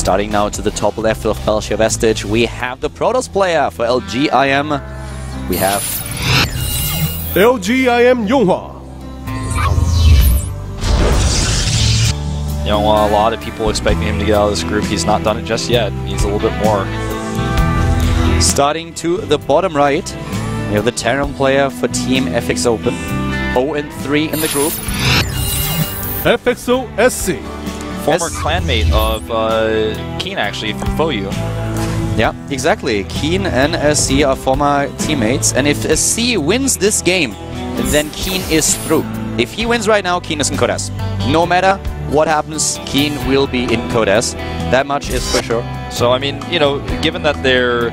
Starting now to the top left of Belshia Vestige, we have the Protoss player for LGIM. We have LGIM YongHwa. YongHwa, a lot of people expecting him to get out of this group. He's not done it just yet. He needs a little bit more. Starting to the bottom right, we have the Terran player for Team FX Open. 0-3 in the group. FXO SC. Former clanmate of Keen, actually, from FOU. Yeah, exactly. Keen and SC are former teammates, and if SC wins this game, then Keen is through. If he wins right now, Keen is in Code S. No matter what happens, Keen will be in Code S. That much is for sure. So, I mean, you know, given that they're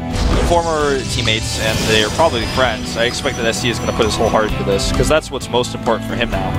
former teammates and they're probably friends, I expect that SC is going to put his whole heart into this, because that's what's most important for him now.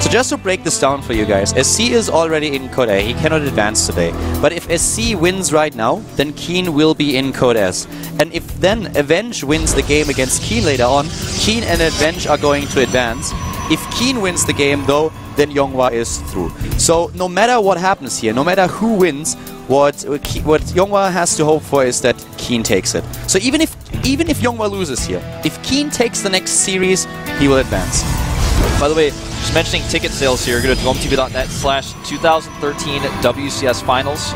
So just to break this down for you guys, SC is already in Code A. He cannot advance today. But if SC wins right now, then Keen will be in Code S. And if then Avenge wins the game against Keen later on, Keen and Avenge are going to advance. If Keen wins the game though, then YongHwa is through. So no matter what happens here, no matter who wins, what YongHwa has to hope for is that Keen takes it. So even if YongHwa loses here, if Keen takes the next series, he will advance. By the way, just mentioning ticket sales here, go to GOMTV.net/2013 WCS Finals.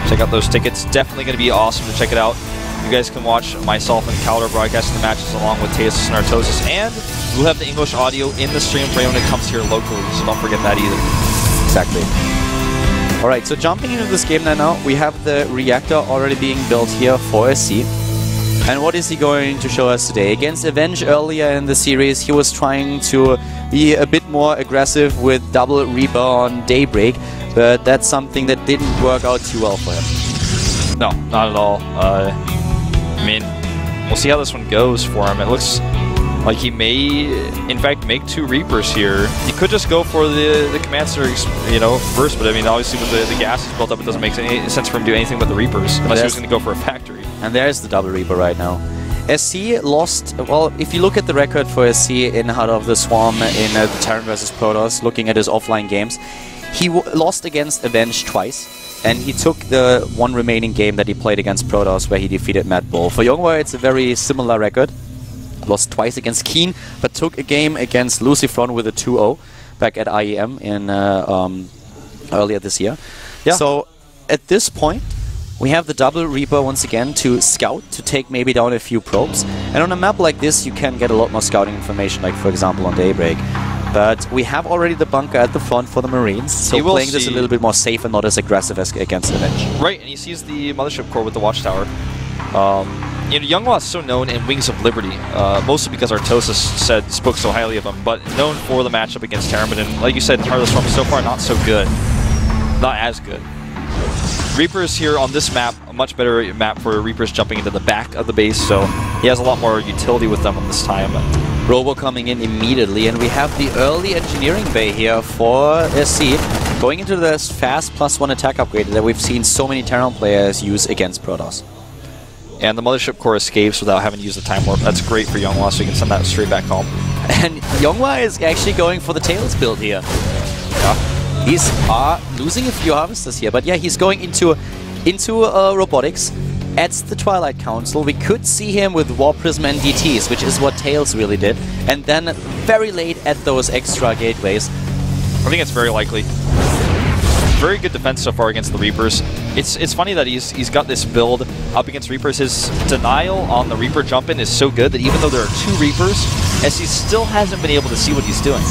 Check out those tickets. Definitely going to be awesome to check it out. You guys can watch myself and Calder broadcasting the matches along with Taeus and Artosis, and we'll have the English audio in the stream for anyone that comes here locally, so don't forget that either. Exactly. Alright, so jumping into this game now, we have the reactor already being built here for SC. And what is he going to show us today? Against Avenge earlier in the series, he was trying to be a bit more aggressive with double Reaper on Daybreak, but that's something that didn't work out too well for him. No, not at all. I mean, we'll see how this one goes for him. It looks like he may, in fact, make 2 Reapers here. He could just go for the Command Center, you know, first, but I mean, obviously with the gas is built up, it doesn't make any sense for him to do anything but the Reapers, unless he was going to go for a factory. And there's the double Reaper right now. SC lost, well, if you look at the record for SC in Heart of the Swarm in the Terran vs Protoss, looking at his offline games, he lost against Avenge twice. And he took the one remaining game that he played against Protoss, where he defeated Mad Bull. For YongHwa, it's a very similar record. Lost twice against Keen, but took a game against Lucifron with a 2-0 back at IEM in earlier this year. Yeah. So at this point, we have the double Reaper once again to scout, to take maybe down a few probes. And on a map like this, you can get a lot more scouting information, like for example on Daybreak. But we have already the bunker at the front for the Marines, so playing this a little bit more safe and not as aggressive as against Avenge. Right, and he sees the Mothership Core with the Watchtower. You know, YongHwa is so known in Wings of Liberty, mostly because Artosis spoke so highly of him, but known for the matchup against Terran. And like you said, Heart of the Swarm so far not so good. Not as good. Reapers here on this map, a much better map for Reapers jumping into the back of the base, so he has a lot more utility with them on this time. Robo coming in immediately, and we have the early engineering bay here for SC, going into this fast +1 attack upgrade that we've seen so many Terran players use against Protoss. And the Mothership Core escapes without having to use the Time Warp. That's great for YongHwa, so you can send that straight back home. And YongHwa is actually going for the Tails build here. Yeah. He's losing a few harvesters here, but yeah, he's going into robotics. At the Twilight Council, we could see him with Warp Prism and DTs, which is what Tails really did. And then very late at those extra gateways. I think it's very likely. Very good defense so far against the Reapers. It's funny that he's got this build up against Reapers. His denial on the Reaper jump-in is so good that even though there are 2 Reapers, SC still hasn't been able to see what he's doing.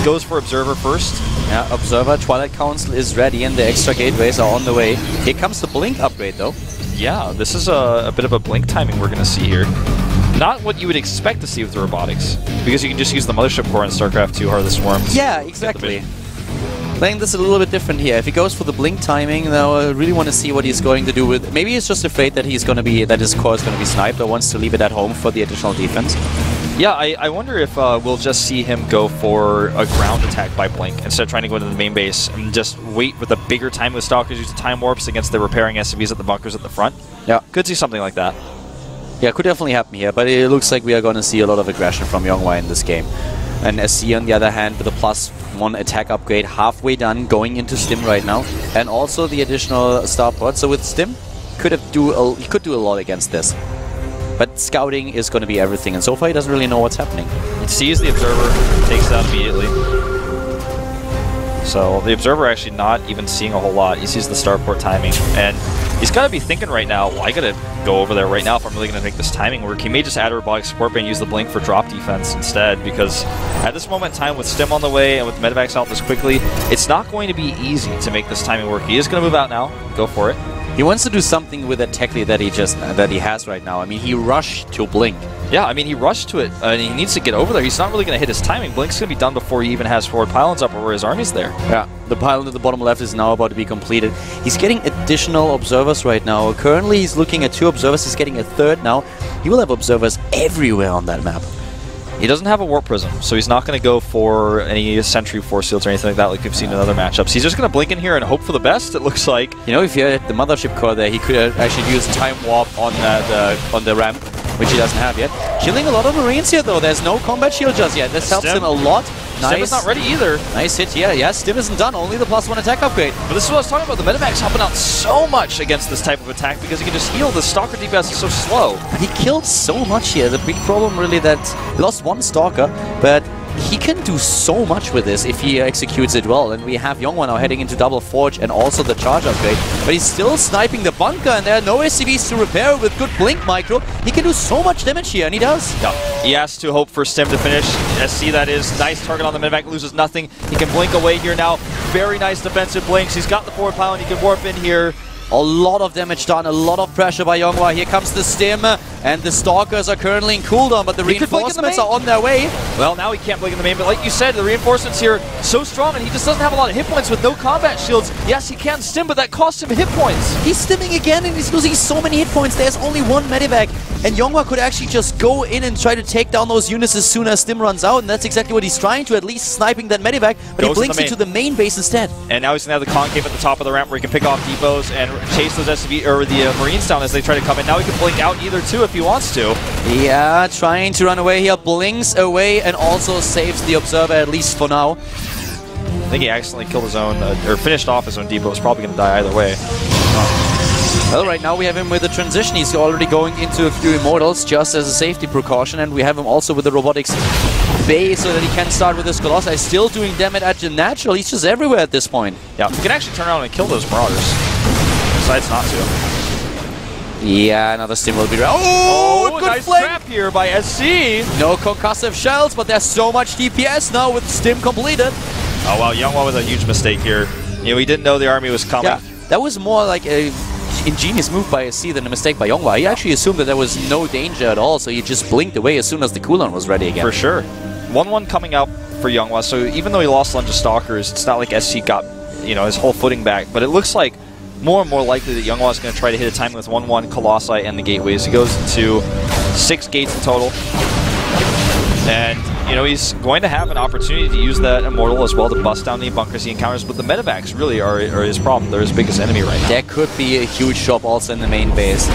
Goes for Observer first. Yeah, Observer, Twilight Council is ready and the extra gateways are on the way. Here comes the Blink upgrade though. Yeah, this is a bit of a Blink timing we're going to see here. Not what you would expect to see with the robotics, because you can just use the Mothership Core in Starcraft 2 Heart of the Swarm. Yeah, exactly. Playing this a little bit different here. If he goes for the Blink timing, though, I really want to see what he's going to do with. Maybe he's just afraid that his core is going to be sniped, or wants to leave it at home for the additional defense. Yeah, I wonder if we'll just see him go for a ground attack by Blink instead of trying to go into the main base and just wait with a bigger time with Stalkers, use the Time Warps against the repairing SCVs at the bunkers at the front. Yeah. Could see something like that. Yeah, could definitely happen here, but it looks like we are going to see a lot of aggression from YongHwa in this game. And SC on the other hand with a +1 attack upgrade, halfway done, going into Stim right now. And also the additional starport. So with Stim, he could do a lot against this. But scouting is going to be everything, and so far he doesn't really know what's happening. He sees the Observer, takes it out immediately. So the Observer actually not even seeing a whole lot. He sees the starport timing, and he's got to be thinking right now, well, I got to go over there right now if I'm really going to make this timing work. He may just add a robotic support bay and use the blink for drop defense instead, because at this moment in time, with Stim on the way and with Medivacs out this quickly, it's not going to be easy to make this timing work. He is going to move out now. Go for it. He wants to do something with that tech lead that he has right now. I mean, he rushed to blink. Yeah, I mean, he rushed to it, and he needs to get over there. He's not really going to hit his timing. Blink's going to be done before he even has forward pylons up or his army's there. Yeah, the pylon at the bottom left is now about to be completed. He's getting additional observers right now. Currently, he's looking at 2 observers. He's getting a 3rd now. He will have observers everywhere on that map. He doesn't have a Warp Prism, so he's not going to go for any Sentry Force Fields or anything like that like we've seen in other matchups. He's just going to blink in here and hope for the best, it looks like. You know, if he had the Mothership Core there, he could actually use Time Warp on the ramp, which he doesn't have yet. Killing a lot of Marines here, though. There's no combat shield just yet. This helps him a lot. Nice. Stim is not ready either. Nice hit here. Yeah, Stim isn't done. Only the +1 attack upgrade. But this is what I was talking about. The Medivacs helping out so much against this type of attack because he can just heal. The Stalker DPS is so slow. He killed so much here. The big problem really that he lost 1 Stalker, but he can do so much with this if he executes it well. And we have YongHwa now heading into Double Forge and also the charge upgrade. But he's still sniping the bunker, and there are no SCVs to repair with good blink micro. He can do so much damage here, and he does. Yeah. He has to hope for Stim to finish. SC, that is. Nice target on the Medivac, loses nothing. He can blink away here now. Very nice defensive blinks. He's got the forward pylon. He can warp in here. A lot of damage done, a lot of pressure by YongHwa. Here comes the Stim, and the Stalkers are currently in cooldown, but the reinforcements are on their way. Well, now he can't blink in the main, but like you said, the reinforcements here so strong, and he just doesn't have a lot of hit points with no combat shields. Yes, he can Stim, but that costs him hit points. He's stimming again, and he's losing so many hit points. There's only 1 Medivac, and YongHwa could actually just go in and try to take down those units as soon as Stim runs out, and that's exactly what he's trying to, at least sniping that Medivac, but he blinks into the main base instead. And now he's going to have the concave at the top of the ramp where he can pick off depots and chase those SCV or the Marines down as they try to come in. Now he can blink out either too if he wants to. Yeah, trying to run away here, blinks away and also saves the Observer, at least for now. I think he accidentally killed his own, or finished off his own depot. He's probably going to die either way. Well, right now we have him with the transition. He's already going into a few Immortals just as a safety precaution, and we have him also with the Robotics Bay so that he can start with his Colossi. Still doing damage at the natural. He's just everywhere at this point. Yeah, he can actually turn around and kill those Marauders. Decides not to. Yeah, another Stim will be right. Oh, good nice flank trap here by SC. No concussive shells, but there's so much DPS now with Stim completed. Oh, wow, YongHwa with a huge mistake here. You know, he didn't know the army was coming. Yeah, that was more like a ingenious move by SC than a mistake by YongHwa. He actually assumed that there was no danger at all, so he just blinked away as soon as the cooldown was ready again. For sure. 1-1 coming out for YongHwa, so even though he lost a bunch of Stalkers, it's not like SC got, you know, his whole footing back, but it looks like more and more likely that YongHwa is going to try to hit a timing with 1-1 Colossi and the gateways. He goes into 6 gates in total. And, you know, he's going to have an opportunity to use that Immortal as well to bust down the bunkers he encounters, but the Medivacs really are his problem. They're his biggest enemy right now. There could be a huge drop also in the main base.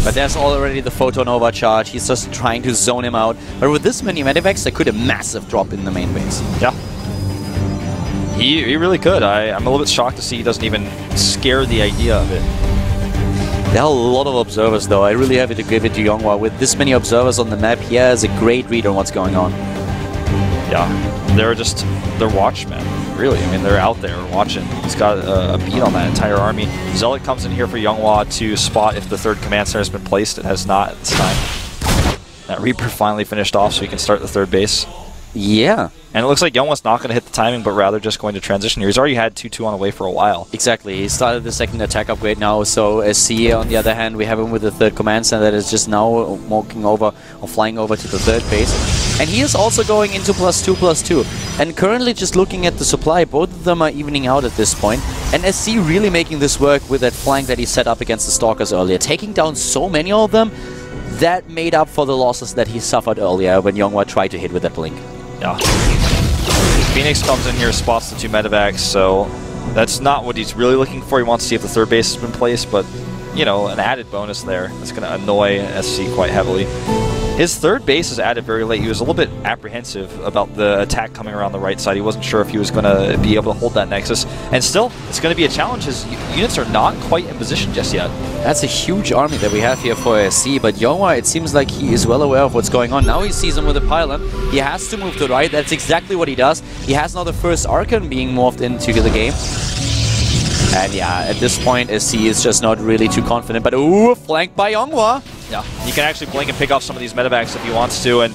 But there's already the Photon overcharge. He's just trying to zone him out. But with this many Medivacs, there could be a massive drop in the main base. Yeah. He really could. I'm a little bit shocked to see he doesn't even scare the idea of it. There are a lot of observers, though. I really have to give it to YongHwa. With this many observers on the map, he has a great read on what's going on. Yeah, they're watchmen, really. I mean, they're out there watching. He's got a beat on that entire army. Zealot comes in here for YongHwa to spot if the 3rd command center has been placed. It has not at this time. That Reaper finally finished off so he can start the 3rd base. Yeah. And it looks like YongHwa's not going to hit the timing, but rather just going to transition here. He's already had 2-2 on the way for a while. Exactly. He started the 2nd attack upgrade now, so SC, on the other hand, we have him with the 3rd command center that is just now walking over or flying over to the 3rd base. And he is also going into +2/+2. And currently just looking at the supply, both of them are evening out at this point. And SC really making this work with that flank that he set up against the Stalkers earlier. Taking down so many of them, that made up for the losses that he suffered earlier when YongHwa tried to hit with that blink. Yeah. Phoenix comes in here, spots the 2 Medivacs, so that's not what he's really looking for. He wants to see if the 3rd base has been placed, but, you know, an added bonus there. That's going to annoy SC quite heavily. His third base is added very late. He was a little bit apprehensive about the attack coming around the right side. He wasn't sure if he was going to be able to hold that Nexus. And still, it's going to be a challenge. His units are not quite in position just yet. That's a huge army that we have here for SC, but YongHwa, it seems like he is well aware of what's going on. Now he sees him with a pylon. He has to move to the right. That's exactly what he does. He has now the first Archon being morphed into the game. And yeah, at this point, SC is just not really too confident. But ooh, flanked by YongHwa. Yeah, he can actually blink and pick off some of these medevacs if he wants to. And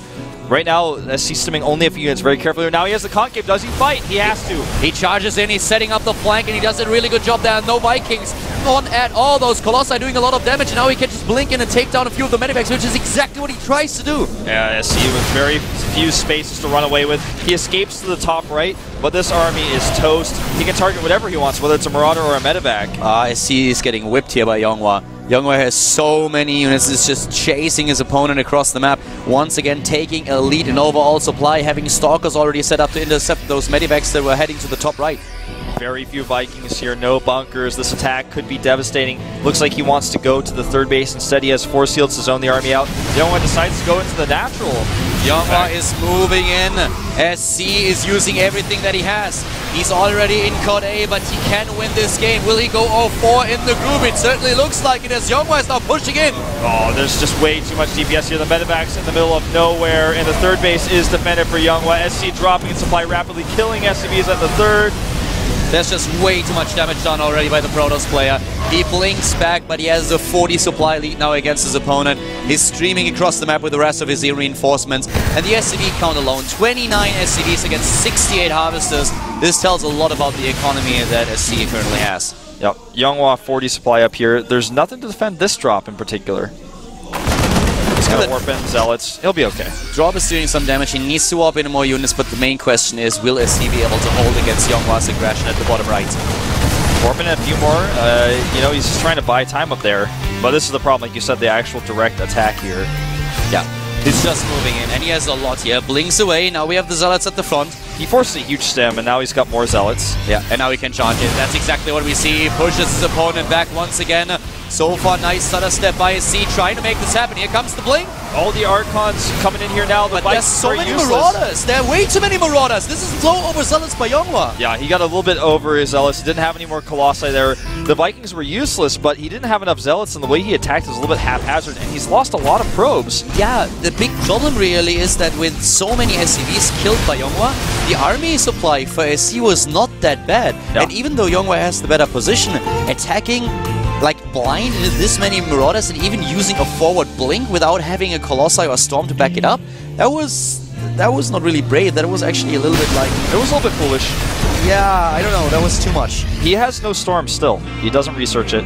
right now, SC stimming only a few units very carefully. Now he has the concave. Does he fight? He has to. He charges in, he's setting up the flank, and he does a really good job there. No Vikings on at all. Those Colossi doing a lot of damage, and now he can just blink in and take down a few of the medevacs, which is exactly what he tries to do. Yeah, SC with very few spaces to run away with. He escapes to the top right, but this army is toast. He can target whatever he wants, whether it's a Marauder or a medevac. SC is getting whipped here by YongHwa. YongHwa has so many units, is just chasing his opponent across the map. Once again, taking a lead in overall supply, having Stalkers already set up to intercept those medevacs that were heading to the top right. Very few Vikings here, no bunkers. This attack could be devastating. Looks like he wants to go to the third base. Instead, he has force fields to zone the army out. YongHwa decides to go into the natural. YongHwa is moving in. SC is using everything that he has. He's already in Code A, but he can win this game. Will he go 0-4 in the group? It certainly looks like it, as YongHwa is now pushing in. Oh, there's just way too much DPS here. The medevac's in the middle of nowhere, and the third base is defended for YongHwa. SC dropping in supply rapidly, killing SCVs at the third. There's just way too much damage done already by the Protoss player. He blinks back, but he has a 40 supply lead now against his opponent. He's streaming across the map with the rest of his reinforcements. And the SCV count alone, 29 SCVs against 68 Harvesters. This tells a lot about the economy that SC currently has. Yep, YongHwa 40 supply up here. There's nothing to defend this drop in particular. He's gonna warp in Zealots. He'll be okay. Drop is doing some damage. He needs to warp in more units, but the main question is, will SC be able to hold against YongHwa's aggression at the bottom right? Warping in a few more. You know, he's just trying to buy time up there. But this is the problem, like you said, the actual direct attack here. Yeah, he's just moving in, and he has a lot here. Blinks away. Now we have the Zealots at the front. He forced a huge stem, and now he's got more Zealots. Yeah, and now he can charge it. That's exactly what we see. He pushes his opponent back once again. So far, nice stutter step by SC, trying to make this happen. Here comes the blink. All the Archons coming in here now. But there's so many Marauders. There are way too many Marauders. This is low over Zealots by YongHwa. Yeah, he got a little bit over his Zealots. He didn't have any more Colossi there. The Vikings were useless, but he didn't have enough Zealots, and the way he attacked was a little bit haphazard, and he's lost a lot of probes. Yeah, the big problem really is that with so many SCVs killed by YongHwa, the army supply for SC was not that bad. Yeah. And even though YongHwa has the better position, attacking like blind into this many Marauders and even using a forward blink without having a Colossi or Storm to back it up, that was not really brave. That was actually a little bit like... It was a little bit foolish. Yeah, I don't know. That was too much. He has no Storm still. He doesn't research it.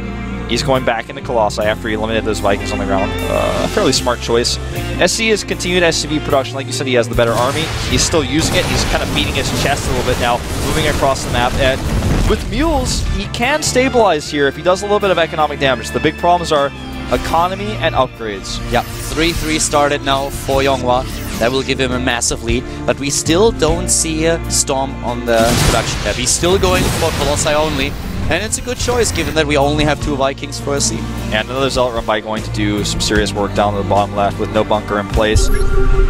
He's going back into Colossi after he eliminated those Vikings on the ground. A fairly smart choice. SC has continued SCV production. Like you said, he has the better army. He's still using it. He's kind of beating his chest a little bit now, moving across the map. And with Mules, he can stabilize here if he does a little bit of economic damage. The big problems are economy and upgrades. Yeah, 3-3 started now for YongHwa. That will give him a massive lead, but we still don't see a Storm on the production tab. He's still going for Colossi only, and it's a good choice given that we only have 2 Vikings for SC. And another Zealot run by going to do some serious work down to the bottom left with no bunker in place.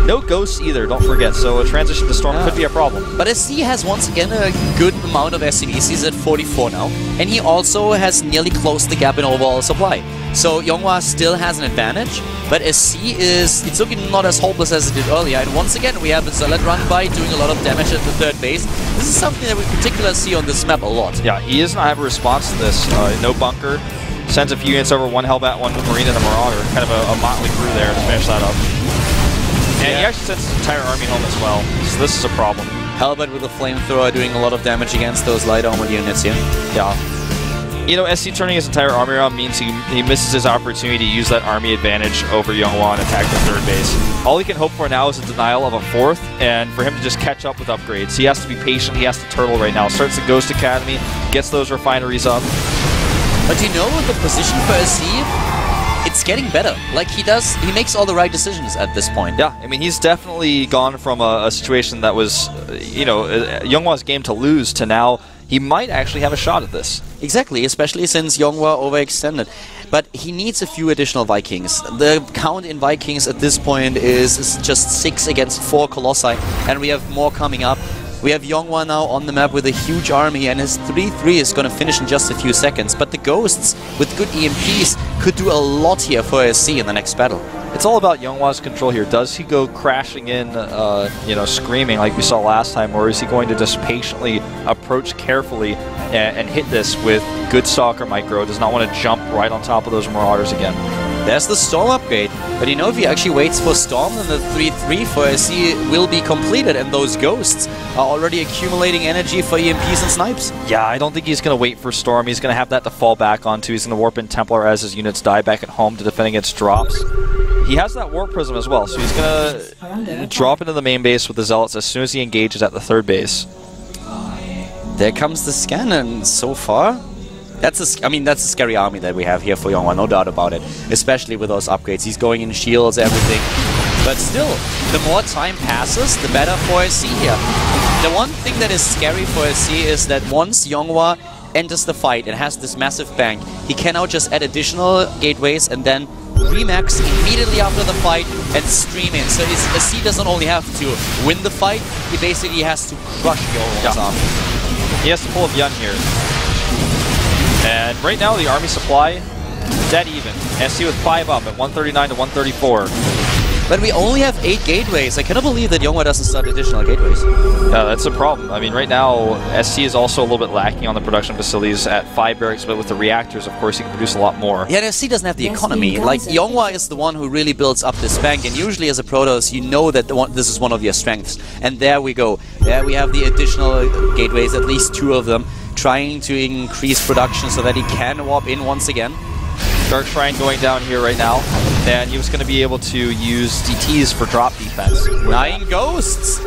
No ghosts either, don't forget, so a transition to Storm could be a problem. But SC has once again a good amount of SCVs. He's at 44 now, and he also has nearly closed the gap in overall supply. So YongHwa still has an advantage, but SC it's looking not as hopeless as it did earlier. And once again, we have the Zealot run by doing a lot of damage at the third base. This is something that we particularly see on this map a lot. Yeah, he does not have a response to this. No bunker. Sends a few units over, 1 Hellbat, 1 Marine, and a Marauder. Kind of a motley crew there to finish that up. And he actually sends his entire army home as well. So this is a problem. Hellbat with a flamethrower doing a lot of damage against those light armored units here. Yeah. You know, SC turning his entire army around means he misses his opportunity to use that army advantage over YongHwa and attack the third base. All he can hope for now is a denial of a 4th, and for him to just catch up with upgrades. He has to be patient, he has to turtle right now. Starts the Ghost Academy, gets those refineries up. But you know, with the position for SC, it's getting better. Like, he makes all the right decisions at this point. Yeah, I mean, he's definitely gone from a situation that was, you know, YongHwa's game to lose to now he might actually have a shot at this. Exactly, especially since YongHwa overextended. But he needs a few additional Vikings. The count in Vikings at this point is just 6 against 4 Colossi, and we have more coming up. We have YongHwa now on the map with a huge army, and his 3-3 is going to finish in just a few seconds. But the Ghosts, with good EMPs, could do a lot here for SC in the next battle. It's all about YongHwa's control here. Does he go crashing in, you know, screaming like we saw last time, or is he going to just patiently approach carefully and hit this with good Stalker micro? Does not want to jump right on top of those Marauders again. There's the Storm upgrade, but you know, if he actually waits for Storm, then the 3-3 for SC will be completed, and those Ghosts are already accumulating energy for EMPs and snipes. Yeah, I don't think he's going to wait for Storm. He's going to have that to fall back onto. He's going to warp in Templar as his units die back at home to defend against drops. He has that Warp Prism as well, so he's going to drop into the main base with the Zealots as soon as he engages at the third base. There comes the scan, and so far, that's a scary army that we have here for YongHwa, no doubt about it. Especially with those upgrades. He's going in shields, everything. But still, the more time passes, the better for SC here. The one thing that is scary for SC is that once YongHwa enters the fight and has this massive bank, he can now just add additional gateways and then remax immediately after the fight and stream in. So SC doesn't only have to win the fight, he basically has to crush YongHwa's army. He has to pull up Yun here. And right now, the army supply, dead even. SC with 5 up at 139 to 134. But we only have 8 gateways. I cannot believe that YongHwa doesn't start additional gateways. Yeah, that's a problem. I mean, right now, SC is also a little bit lacking on the production facilities at 5 barracks, but with the reactors, of course, he can produce a lot more. Yeah, SC doesn't have the economy. Like, YongHwa is the one who really builds up this bank, and usually as a Protoss, you know that this is one of your strengths. And there we go. There we have the additional gateways, at least 2 of them, trying to increase production so that he can warp in once again. Dark Shrine going down here right now, and he was going to be able to use DTs for drop defense. 9 Ghosts!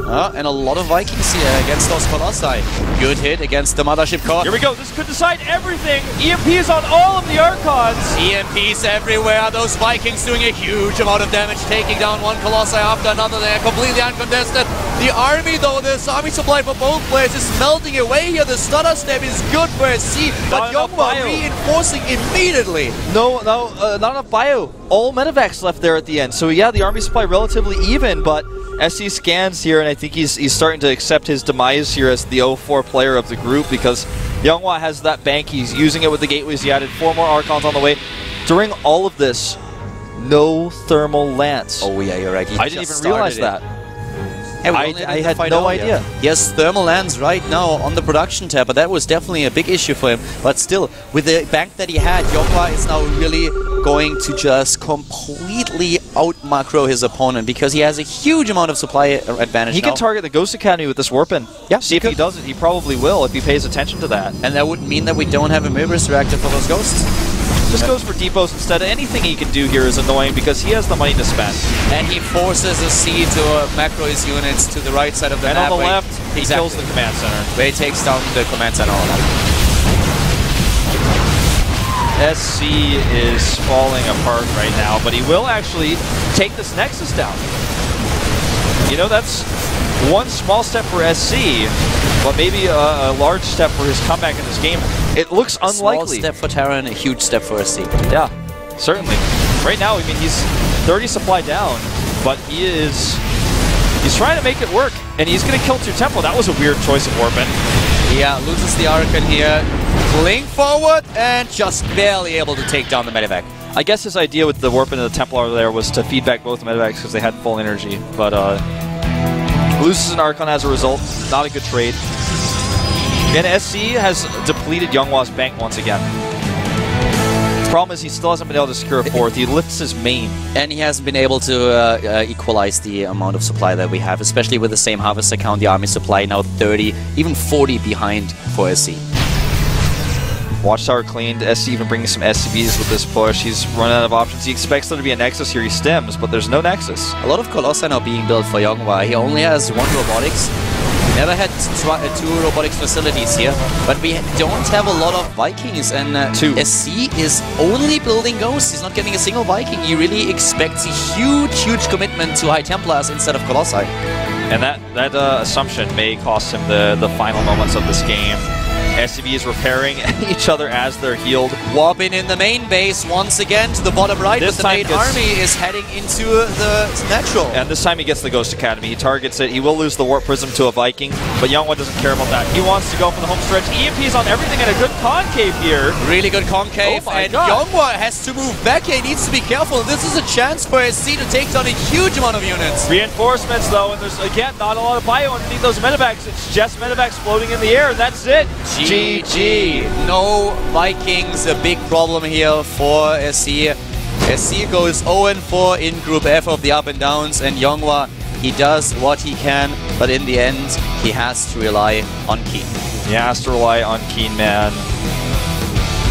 And a lot of Vikings here against those Colossi. Good hit against the Mothership Core. Here we go, this could decide everything! EMPs on all of the Archons! EMPs everywhere, those Vikings doing a huge amount of damage, taking down one Colossi after another. They're completely uncontested. The army though, this army supply for both players is melting away here. The stutter step is good for SC, but YongHwa reinforcing immediately. No, not enough bio. All medevacs left there at the end. So yeah, the army supply relatively even, but SC scans here, and I think he's starting to accept his demise here as the 0-4 player of the group, because YongHwa has that bank. He's using it with the gateways. He added 4 more Archons on the way. During all of this, no thermal lance. Oh yeah, you're right. I didn't even realize that. I had no idea. Yes, thermal lands right now on the production tab, but that was definitely a big issue for him. But still, with the bank that he had, YongHwa is now really going to just completely out-macro his opponent, because he has a huge amount of supply advantage. He can target the Ghost Academy with this Warpin. Yeah, see if he does it. He probably will if he pays attention to that. And that would mean that we don't have a Mirror's Reactor for those Ghosts. Just goes for depots instead. Anything he can do here is annoying because he has the money to spend. And he forces a C to macro his units to the right side of the map. And on the left, he kills the command center. Where he takes down the command center. SC is falling apart right now, but he will actually take this Nexus down. You know, that's one small step for SC, but maybe a large step for his comeback in this game. It looks unlikely. Small step for Terra and a huge step for SC. Yeah, certainly. Right now, I mean, he's 30 supply down, but he's trying to make it work, and he's going to kill 2 Tempo. That was a weird choice of Warpin. Yeah, loses the Archon here. Fling forward, and just barely able to take down the medevac. I guess his idea with the Warpin and the Templar there was to feed back both medevacs because they had full energy, but loses an Archon as a result. Not a good trade. And SC has depleted YongHwa's bank once again. The problem is he still hasn't been able to secure a 4th. He lifts his main. And he hasn't been able to equalize the amount of supply that we have, especially with the same harvest account. The army supply now 30, even 40 behind for SC. Watchtower cleaned. SC even bringing some SCVs with this push. He's run out of options. He expects there to be a Nexus here. He stems, but there's no Nexus. A lot of Colossi now being built for YongHwa. He only has 1 robotics. We never had 2 robotics facilities here, but we don't have a lot of Vikings, and 2. SC is only building Ghosts. He's not getting a single Viking. He really expects a huge, huge commitment to High Templars instead of Colossi. And that assumption may cost him the final moments of this game. SCV is repairing each other as they're healed. Warping in the main base once again to the bottom right, but the main army is heading into the natural. And this time he gets the Ghost Academy. He targets it. He will lose the Warp Prism to a Viking, but YongHwa doesn't care about that. He wants to go for the home stretch. EMP's on everything and a good concave here. Really good concave, and YongHwa has to move back here. He needs to be careful. This is a chance for SC to take down a huge amount of units. Reinforcements though, and there's again not a lot of bio underneath those medevacs. It's just medevacs floating in the air, and that's it. GG. No Vikings, a big problem here for SC. SC goes 0-4 in Group F of the up and downs, and YongHwa, he does what he can, but in the end, he has to rely on Keen. He has to rely on Keen, man.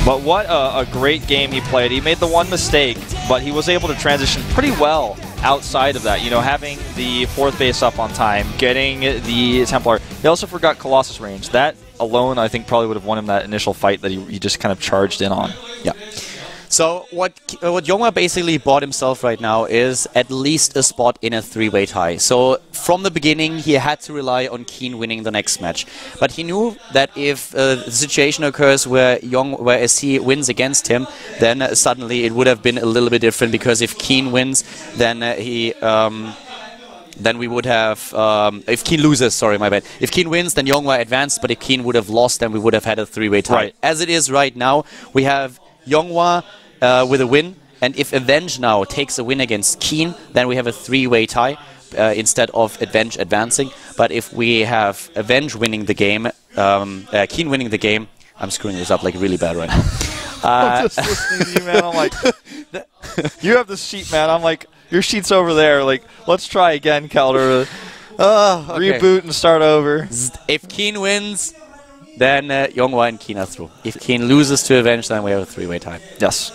But what a great game he played. He made the one mistake, but he was able to transition pretty well outside of that. You know, having the 4th base up on time, getting the Templar. He also forgot Colossus range. That alone, I think, probably would have won him that initial fight that he just kind of charged in on. Yeah. So what YongHwa basically bought himself right now is at least a spot in a 3-way tie. So from the beginning, he had to rely on Keen winning the next match. But he knew that if the situation occurs where SC wins against him, then suddenly it would have been a little bit different, because if Keen wins, then then we would have, if Keen loses, sorry, my bad. If Keen wins, then YongHwa advanced, but if Keen would have lost, then we would have had a 3-way tie. Right. As it is right now, we have YongHwa with a win, and if Avenge now takes a win against Keen, then we have a 3-way tie instead of Avenge advancing. But if we have Avenge winning the game, Keen winning the game, I'm screwing this up like really bad right now. I'm just listening to you, man. I'm like, you have this sheet, man. I'm like, your sheet's over there. Like, let's try again, Calder. Okay. Reboot and start over. If Keen wins, then YongHwa and Keen are through. If Keen loses to Avenge, then we have a 3-way tie. Yes.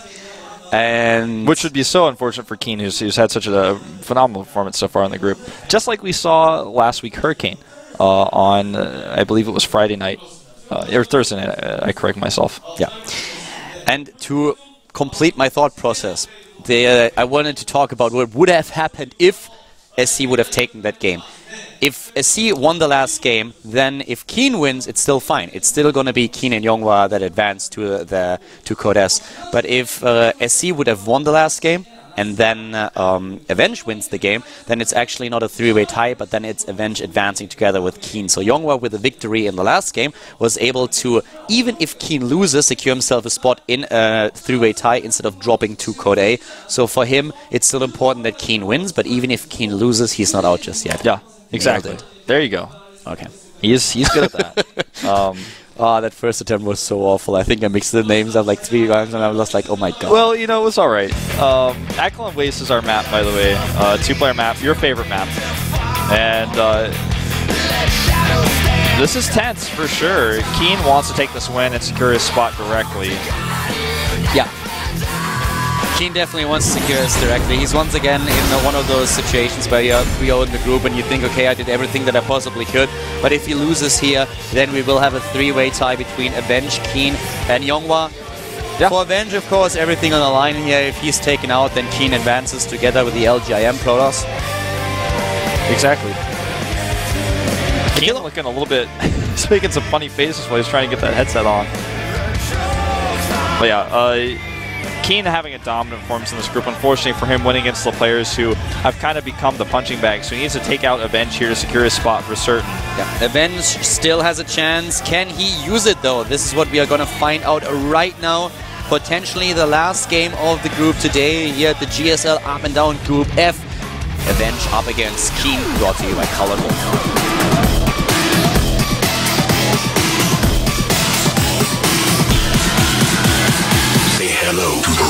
And which would be so unfortunate for Keen, who's had such a phenomenal performance so far in the group. Just like we saw last week, Hurricane, on, I believe it was Friday night, or Thursday night, I correct myself. Yeah. And to complete my thought process, I wanted to talk about what would have happened if SC would have taken that game. If SC won the last game, then if Keen wins, it's still fine. It's still going to be Keen and YongHwa that advance to Code S. But if SC would have won the last game, and then Avenge wins the game, then it's actually not a 3-way tie, but then it's Avenge advancing together with Keen. So YongHwa, with a victory in the last game, was able to, even if Keen loses, secure himself a spot in a 3-way tie instead of dropping to Code A. So for him, it's still important that Keen wins, but even if Keen loses, he's not out just yet. Yeah, exactly. There you go. Okay. He's good at that. That first attempt was so awful. I think I mixed the names up like 3 times, and I was like, oh my god. Well, you know, it was alright. Ackland Waste is our map, by the way. 2-player map, your favorite map. And this is tense, for sure. Keen wants to take this win and secure his spot directly. Yeah. Keen definitely wants to secure us directly. He's once again in one of those situations where you're 3-0 in the group and you think, okay, I did everything that I possibly could. But if he loses here, then we will have a 3-way tie between Avenge, Keen, and YongHwa. Yeah. For Avenge, of course, everything on the line here. If he's taken out, then Keen advances together with the LGIM Protoss. Exactly. Keen looking a little bit... he's making some funny faces while he's trying to get that headset on. But yeah, Keen having a dominant performance in this group. Unfortunately for him, winning against the players who have kind of become the punching bag. So he needs to take out Avenge here to secure his spot for certain. Yeah. Avenge still has a chance. Can he use it though? This is what we are going to find out right now. Potentially the last game of the group today here at the GSL Up and Down Group F. Avenge up against Keen, brought to you by Colored Wolf. Say hello to the